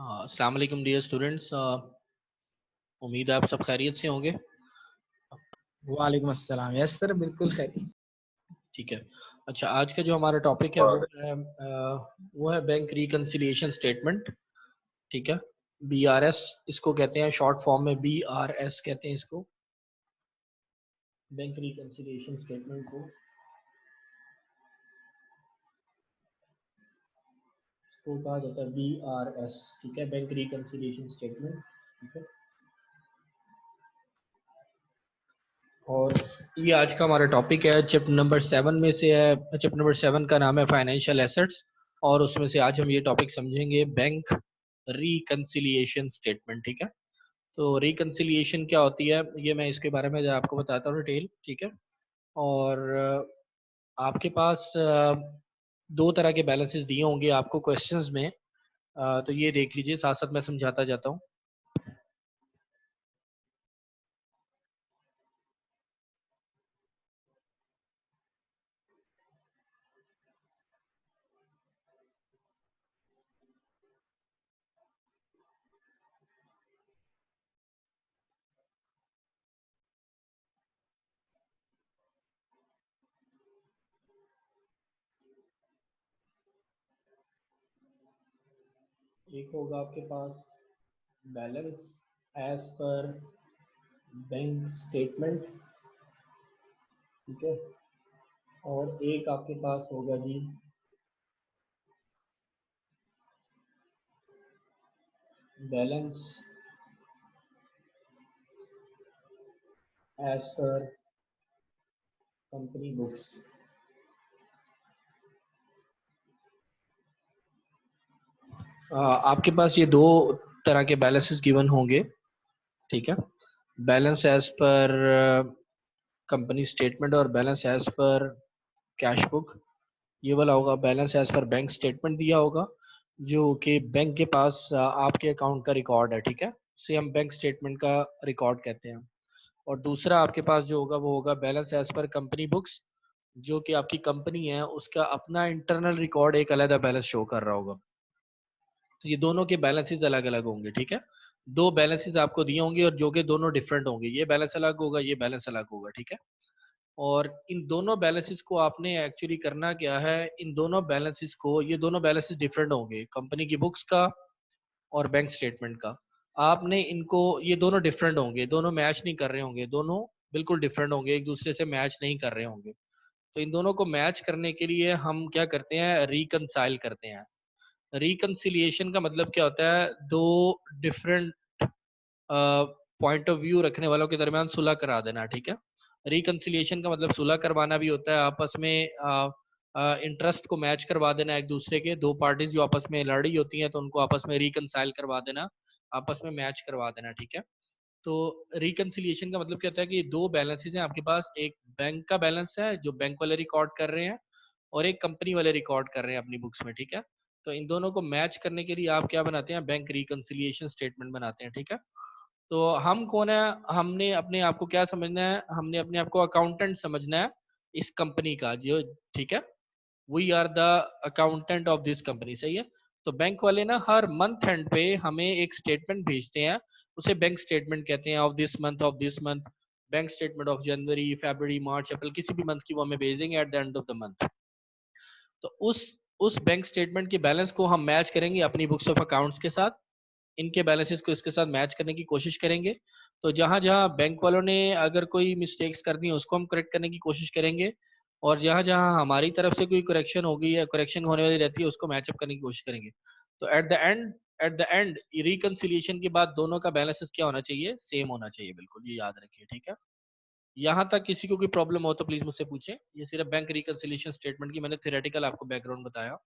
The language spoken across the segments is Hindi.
अस्सलाम वालेकुम डियर स्टूडेंट्स। उम्मीद है आप सब खैरियत से होंगे। वालेकुम अस्सलाम। यस सर, बिल्कुल खैरियत। ठीक है। अच्छा, आज का जो हमारा टॉपिक है वो है बैंक रिकंसिलिएशन स्टेटमेंट। ठीक है। BRS इसको कहते हैं, शॉर्ट फॉर्म में BRS कहते हैं इसको, बैंक रिकंसिलिएशन स्टेटमेंट को कहा जाता है BRS। ठीक है, बैंक रिकंसिलिएशन स्टेटमेंट। ठीक है। और ये आज का हमारा टॉपिक है, चैप्टर नंबर 7 में से है। चैप्टर नंबर 7 का नाम है फाइनेंशियल एसेट्स, और उसमें से आज हम ये टॉपिक समझेंगे, बैंक रिकंसिलिएशन स्टेटमेंट। ठीक है। तो रिकंसिलिएशन क्या होती है, ये मैं इसके बारे में आपको बताता हूँ डिटेल। ठीक है। और आपके पास दो तरह के बैलेंसेस दिए होंगे आपको क्वेश्चंस में। तो ये देख लीजिए, साथ साथ मैं समझाता जाता हूँ। एक होगा आपके पास balance as per bank statement. ठीक है। और एक आपके पास होगा जी balance as per company books. आपके पास ये दो तरह के बैलेंसेस गिवन होंगे। ठीक है। Balance as per company statement और balance as per cash book. ये वाला होगा balance as per bank statement दिया होगा, जो कि बैंक के पास आपके अकाउंट का रिकॉर्ड है। ठीक है, उसे हम बैंक स्टेटमेंट का रिकॉर्ड कहते हैं। और दूसरा आपके पास जो होगा वो होगा balance as per company books, जो कि आपकी कंपनी है उसका अपना इंटरनल रिकॉर्ड एक अलग बैलेंस शो कर रहा होगा। तो ये दोनों के बैलेंसेस अलग अलग होंगे। ठीक है। दो बैलेंसेस आपको दिए होंगे और जो कि दोनों डिफरेंट होंगे, ये बैलेंस अलग होगा, ये बैलेंस अलग होगा। ठीक है। और इन दोनों बैलेंसेस को आपने एक्चुअली करना क्या है, इन दोनों बैलेंसेस को, ये दोनों बैलेंसेस डिफरेंट होंगे, कंपनी की बुक्स का और बैंक स्टेटमेंट का। आपने इनको, ये दोनों डिफरेंट होंगे, दोनों मैच नहीं कर रहे होंगे, दोनों बिल्कुल डिफरेंट होंगे, एक दूसरे से मैच नहीं कर रहे होंगे। तो इन दोनों को मैच करने के लिए हम क्या करते हैं, रिकनसाइल करते हैं। रिकन्सिलिएशन का मतलब क्या होता है, दो डिफरेंट पॉइंट ऑफ व्यू रखने वालों के दरमियान सुलह करा देना। ठीक है। रिकन्सिलिएशन का मतलब सुलह करवाना भी होता है, आपस में इंटरेस्ट को मैच करवा देना, एक दूसरे के दो पार्टीज जो आपस में लड़ रही होती हैं तो उनको आपस में रिकनसाइल करवा देना, आपस में मैच करवा देना। ठीक है। तो रिकन्सिलिएशन का मतलब क्या होता है कि दो बैलेंसेस हैं आपके पास, एक बैंक का बैलेंस है जो बैंक वाले रिकॉर्ड कर रहे हैं, और एक कंपनी वाले रिकॉर्ड कर रहे हैं अपनी बुक्स में। ठीक है। तो इन दोनों को मैच करने के लिए आप क्या बनाते हैं, बैंक रिकन्सिलिएशन स्टेटमेंट बनाते हैं। ठीक है। तो हम कौन है, हमने अपने आप को क्या समझना है, हमने अपने आप को अकाउंटेंट समझना है इस कंपनी का जो। ठीक है। We are the accountant of this company. सही है। तो बैंक वाले ना हर मंथ एंड पे हमें एक स्टेटमेंट भेजते हैं, उसे बैंक स्टेटमेंट कहते हैं, of this month, of this month, bank statement of January, February, March, April, किसी भी मंथ की वो हमें भेजेंगे at the end of the month. तो उस बैंक स्टेटमेंट के बैलेंस को हम मैच करेंगे अपनी बुक्स ऑफ अकाउंट्स के साथ, इनके बैलेंसेस को इसके साथ मैच करने की कोशिश करेंगे। तो जहां जहां बैंक वालों ने अगर कोई मिस्टेक्स कर दी है उसको हम करेक्ट करने की कोशिश करेंगे, और जहां जहां हमारी तरफ से कोई करेक्शन होगी या करेक्शन होने वाली रहती है उसको मैचअप करने की कोशिश करेंगे। तो एट द एंड रिकंसिलिएशन के बाद दोनों का बैलेंसेस क्या होना चाहिए, सेम होना चाहिए, बिल्कुल, ये याद रखिए। ठीक है। यहाँ तक किसी को कोई प्रॉब्लम हो तो प्लीज मुझसे पूछें। ये सिर्फ बैंक रिकंसिलिएशन स्टेटमेंट की मैंने थ्योरेटिकल आपको बैकग्राउंड बताया,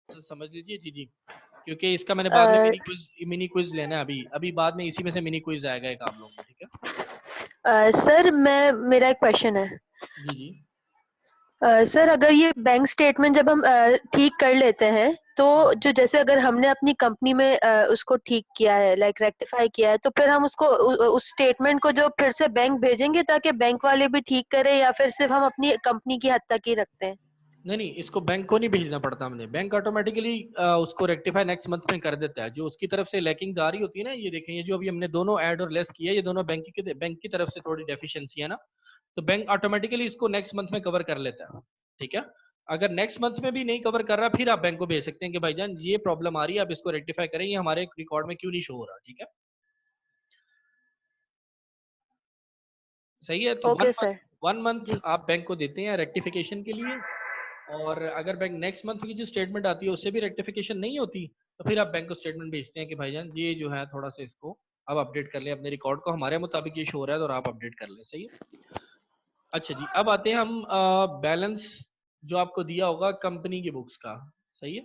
तो समझ लीजिए। जी जी। क्योंकि इसका मैंने बाद में मिनी क्विज लेना है, अभी अभी बाद में इसी में से मिनी क्विज आएगा एक आप लोगों को। ठीक है। सर मेरा एक क्वेश्चन है। जी जी। सर अगर ये बैंक स्टेटमेंट जब हम ठीक कर लेते हैं तो जो जैसे अगर हमने अपनी कंपनी में उसको ठीक किया है, लाइक रेक्टिफाई किया है, तो फिर हम उसको उस स्टेटमेंट को जो फिर से बैंक भेजेंगे ताकि बैंक वाले भी ठीक करें, या फिर सिर्फ हम अपनी कंपनी की हद तक ही रखते हैं? नहीं नहीं, इसको बैंक को नहीं भेजना पड़ता, हमने बैंक ऑटोमेटिकली उसको रेक्टिफाई नेक्स्ट मंथ में कर देता है। जो उसकी तरफ से लैकिंग्स आ रही होती है ना, ये देखें, ये जो अभी हमने दोनों ऐड और लेस किया, ये दोनों बैंक की तरफ से थोड़ी डेफिशिएंसी है ना, तो बैंक ऑटोमेटिकली इसको नेक्स्ट मंथ में कवर कर लेता है। ठीक है, अगर नेक्स्ट मंथ में भी नहीं कवर कर रहा, फिर आप बैंक को भेज सकते हैं कि भाईजान ये प्रॉब्लम आ रही है, आप इसको रेक्टिफाई करें, ये हमारे रिकॉर्ड में क्यों नहीं शो हो रहा। ठीक है, सही है। तो ओके सर। वन मंथ जी। आप बैंक को देते हैं रेक्टिफिकेशन के लिए, और अगर बैंक नेक्स्ट मंथ की जो स्टेटमेंट आती है उससे भी रेक्टिफिकेशन नहीं होती, तो फिर आप बैंक को स्टेटमेंट भेजते हैं कि भाईजान ये जो है थोड़ा सा इसको अब अपडेट कर लें अपने रिकॉर्ड को, हमारे मुताबिक ये शो हो रहा है, तो आप अपडेट कर लें। सही है। अच्छा जी, अब आते हैं हम बैलेंस जो आपको दिया होगा कंपनी की बुक्स का। सही है,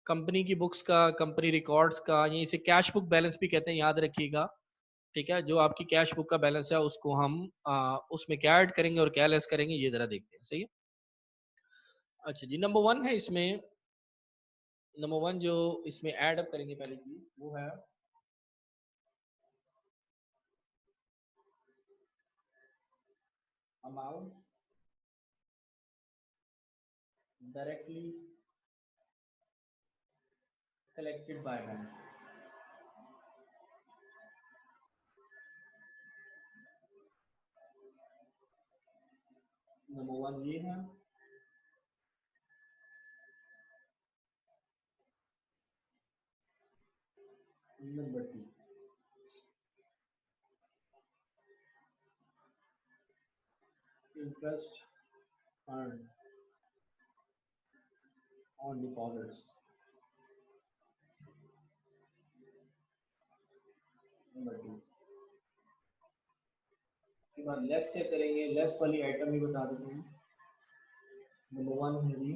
कंपनी की बुक्स का, कंपनी रिकॉर्ड्स का, ये इसे कैश बुक बैलेंस भी कहते हैं, याद रखिएगा। ठीक है, जो आपकी कैश बुक का बैलेंस है उसको हम उसमें क्या ऐड करेंगे और क्या लेस करेंगे, ये जरा देखते हैं। सही है। अच्छा जी, नंबर वन है इसमें, नंबर वन जो इसमें ऐड अप करेंगे पहले चीज, वो है amount directly collected by bank. Number one ये है। Number two, interest earn on deposits. Number two के बाद लेस क्या करेंगे, लेस वाली आइटम भी बता देते हैं। नंबर वन है जी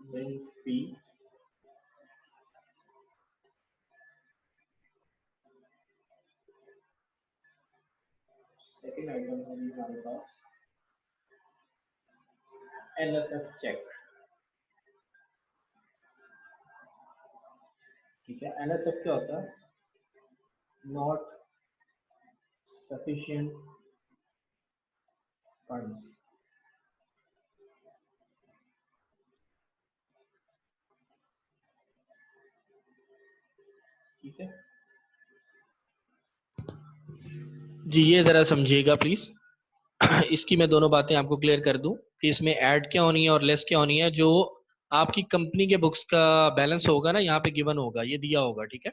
बैंक फी। सेकेंड आइटम है जी हमारे पास एनएसएफ चेक। ठीक है, एनएसएफ क्या होता है, नॉट सफिशिएंट फंड्स। ठीक है जी, ये जरा समझिएगा प्लीज। इसकी मैं दोनों बातें आपको क्लियर कर दूं कि इसमें ऐड क्या होनी है और लेस क्या होनी है। जो आपकी कंपनी के बुक्स का बैलेंस होगा ना, यहाँ पे गिवन होगा, ये दिया होगा। ठीक है,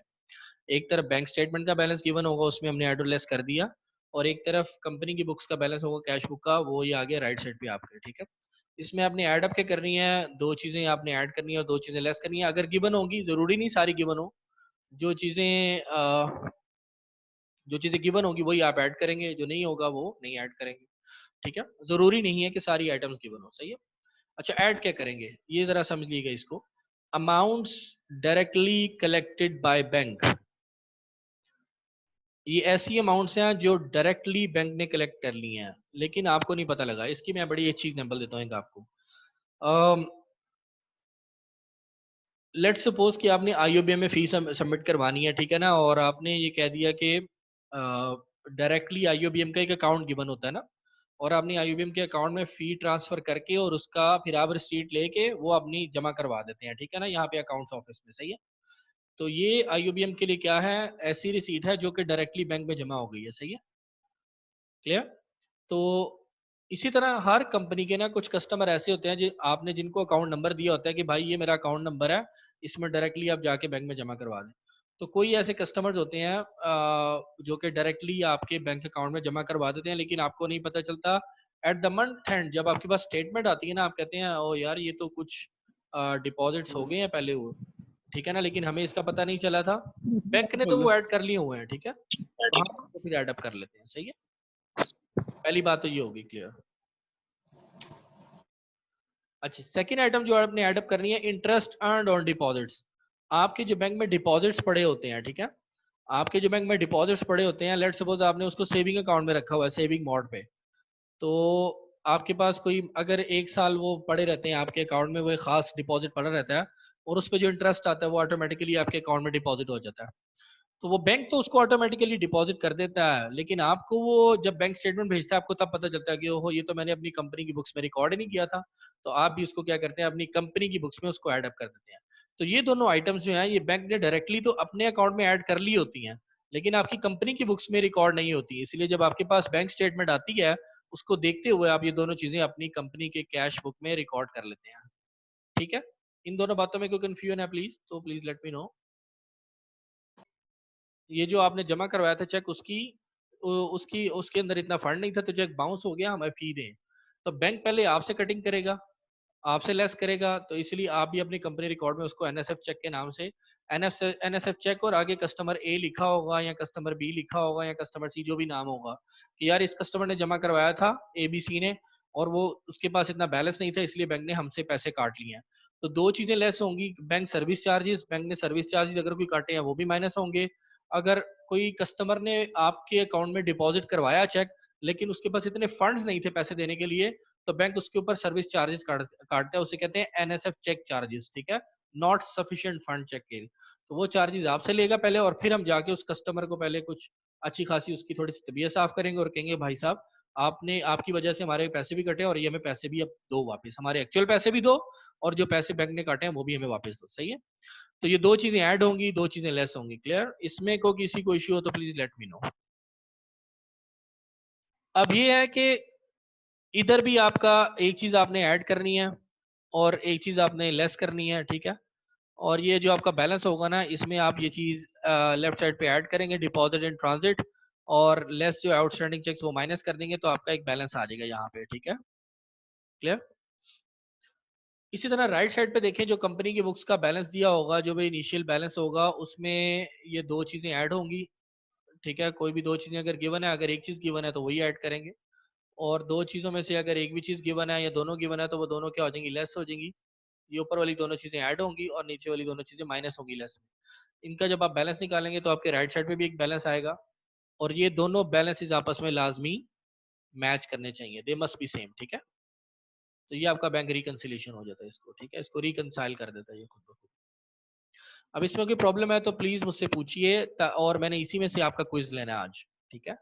एक तरफ बैंक स्टेटमेंट का बैलेंस गिवन होगा, उसमें हमने ऐड और लेस कर दिया, और एक तरफ कंपनी की बुक्स का बैलेंस होगा कैश बुक का, वो ये आगे राइट साइड पे आपके। ठीक है, इसमें आपने ऐड अप क्या करनी है, दो चीजें आपने ऐड करनी है और दो चीजें लेस करनी है। अगर गिवन होगी, जरूरी नहीं सारी गिवन हो, जो चीजें जो चीजें गिवन होगी वही आप ऐड करेंगे, जो नहीं होगा वो नहीं ऐड करेंगे। ठीक है, जरूरी नहीं है कि सारी आइटम्स गिवन हो। सही है। अच्छा, ऐड क्या करेंगे, ये जरा समझ लीजिएगा इसको। Amounts directly collected by bank, ये ऐसी अमाउंट्स हैं जो डायरेक्टली बैंक ने कलेक्ट कर ली हैं, लेकिन आपको नहीं पता लगा। इसकी मैं बड़ी अच्छी एग्जांपल देता हूँ एक आपको। लेट्स सपोज कि आपने आईओबीएम में फीस सबमिट करवानी है, ठीक है ना, और आपने ये कह दिया कि डायरेक्टली आईओबीएम का एक अकाउंट गिवन होता है ना, और आपने आईओबीएम के अकाउंट में फी ट्रांसफर करके और उसका फिर आप रिसीट लेके वो अपनी जमा करवा देते हैं। ठीक है ना, यहाँ पे अकाउंट्स ऑफिस में। सही है, तो ये आईओबीएम के लिए क्या है, ऐसी रिसीट है जो कि डायरेक्टली बैंक में जमा हो गई है। सही है, क्लियर। तो इसी तरह हर कंपनी के ना कुछ कस्टमर ऐसे होते हैं जो आपने जिनको अकाउंट नंबर दिया होता है कि भाई ये मेरा अकाउंट नंबर है, इसमें डायरेक्टली आप जाके बैंक में जमा करवा दें। तो कोई ऐसे कस्टमर्स होते हैं जो कि डायरेक्टली आपके बैंक अकाउंट में जमा करवा देते हैं, लेकिन आपको नहीं पता चलता। एट द मंथ एंड जब आपके पास स्टेटमेंट आती है ना, आप कहते हैं ओ यार ये तो कुछ डिपॉजिट्स हो गए हैं पहले वो। ठीक है ना, लेकिन हमें इसका पता नहीं चला था, बैंक ने तो वो ऐड कर लिए हुए हैं। ठीक है, तो हम उसको फिर ऐड अप कर लेते हैं। सही है, पहली बात तो ये होगी, क्लियर। अच्छा, सेकंड आइटम जो आपने ऐड अप करनी है, इंटरेस्ट अर्नड ऑन डिपॉजिट्स। आपके जो बैंक में डिपॉजिट्स पड़े होते हैं, ठीक है, आपके जो बैंक में डिपॉजिट्स पड़े होते हैं, लेट सपोज आपने उसको सेविंग अकाउंट में रखा हुआ है, सेविंग मोड पे, तो आपके पास कोई अगर एक साल वो पड़े रहते हैं आपके अकाउंट में, वो एक खास डिपॉजिट पड़ा रहता है, और उस पर जो इंटरेस्ट आता है वो ऑटोमेटिकली आपके अकाउंट में डिपॉजिट हो जाता है। तो वो बैंक तो उसको ऑटोमेटिकली डिपॉजिट कर देता है, लेकिन आपको वो जब बैंक स्टेटमेंट भेजता है आपको तब पता चलता है कि ओहो ये तो मैंने अपनी कंपनी की बुक्स में रिकॉर्ड ही नहीं किया था। तो आप भी इसको क्या करते हैं, अपनी कंपनी की बुक्स में उसको ऐड अप कर देते हैं। तो ये दोनों आइटम्स जो हैं ये बैंक ने डायरेक्टली तो अपने अकाउंट में ऐड कर ली होती हैं, लेकिन आपकी कंपनी की बुक्स में रिकॉर्ड नहीं होती। इसलिए जब आपके पास बैंक स्टेटमेंट आती है उसको देखते हुए आप ये दोनों चीजें अपनी कंपनी के कैश बुक में रिकॉर्ड कर लेते हैं। ठीक है, इन दोनों बातों में कोई कंफ्यूजन है प्लीज तो प्लीज लेट मी नो। ये जो आपने जमा करवाया था चेक, उसकी उसके अंदर इतना फंड नहीं था तो चेक बाउंस हो गया, हमें फी दें। तो बैंक पहले आपसे कटिंग करेगा, आपसे लेस करेगा, तो इसलिए आप भी अपनी कंपनी रिकॉर्ड में उसको एनएसएफ चेक के नाम से एनएसएफ चेक और आगे कस्टमर ए लिखा होगा या कस्टमर बी लिखा होगा या कस्टमर सी जो भी नाम होगा कि यार इस कस्टमर ने जमा करवाया था एबीसी ने और वो उसके पास इतना बैलेंस नहीं था इसलिए बैंक ने हमसे पैसे काट लिए हैं। तो दो चीजें लेस होंगी, बैंक सर्विस चार्जेस, बैंक ने सर्विस चार्जेस अगर कोई काटे हैं वो भी माइनस होंगे। अगर कोई कस्टमर ने आपके अकाउंट में डिपॉजिट करवाया चेक लेकिन उसके पास इतने फंड्स नहीं थे पैसे देने के लिए, तो बैंक उसके ऊपर सर्विस चार्जेस काटता है, उसे कहते हैं एनएसएफ चेक चार्जेस। ठीक है, नॉट सफिशिएंट फंड चेक के। तो वो चार्जेस आपसे लेगा पहले और फिर हम जाके उस कस्टमर को पहले कुछ अच्छी खासी उसकी थोड़ी सी तबीयत साफ करेंगे और कहेंगे भाई साहब आपने आपकी वजह से हमारे पैसे भी कटे और ये हमें पैसे भी अब दो वापस, हमारे एक्चुअल पैसे भी दो और जो पैसे बैंक ने काटे हैं वो भी हमें वापस दो। सही है, तो ये दो चीजें ऐड होंगी, दो चीजें लेस होंगी। क्लियर, इसमें को किसी को इश्यू हो तो प्लीज लेट मी नो। अब ये है कि इधर भी आपका एक चीज आपने ऐड करनी है और एक चीज आपने लेस करनी है। ठीक है, और ये जो आपका बैलेंस होगा ना इसमें आप ये चीज लेफ्ट साइड पे ऐड करेंगे डिपॉजिट इन ट्रांजिट और लेस जो आउटस्टैंडिंग चेक्स वो माइनस कर देंगे तो आपका एक बैलेंस आ जाएगा यहाँ पे। ठीक है, क्लियर। इसी तरह राइट साइड पे देखें जो कंपनी की बुक्स का बैलेंस दिया होगा, जो भी इनिशियल बैलेंस होगा उसमें ये दो चीजें ऐड होंगी। ठीक है, कोई भी दो चीजें अगर गिवन है, अगर एक चीज गिवन है तो वही ऐड करेंगे और दो चीजों में से अगर एक भी चीज गिवन है या दोनों गिवन है तो वो दोनों क्या हो जाएंगी, लेस हो जाएंगी। ये ऊपर वाली दोनों चीजें ऐड होंगी और नीचे वाली दोनों चीजें माइनस होंगी लेस में। इनका जब आप बैलेंस निकालेंगे तो आपके राइट साइड पे भी एक बैलेंस आएगा और ये दोनों बैलेंसेस आपस में लाजमी मैच करने चाहिए, दे मस्ट बी सेम। ठीक है, तो ये आपका बैंक रिकंसिलिएशन हो जाता है इसको। ठीक है, इसको रिकंसाइल कर देता है ये खुद ब खुद। अब इसमें कोई प्रॉब्लम है तो प्लीज मुझसे पूछिए और मैंने इसी में से आपका क्विज लेना है आज। ठीक है,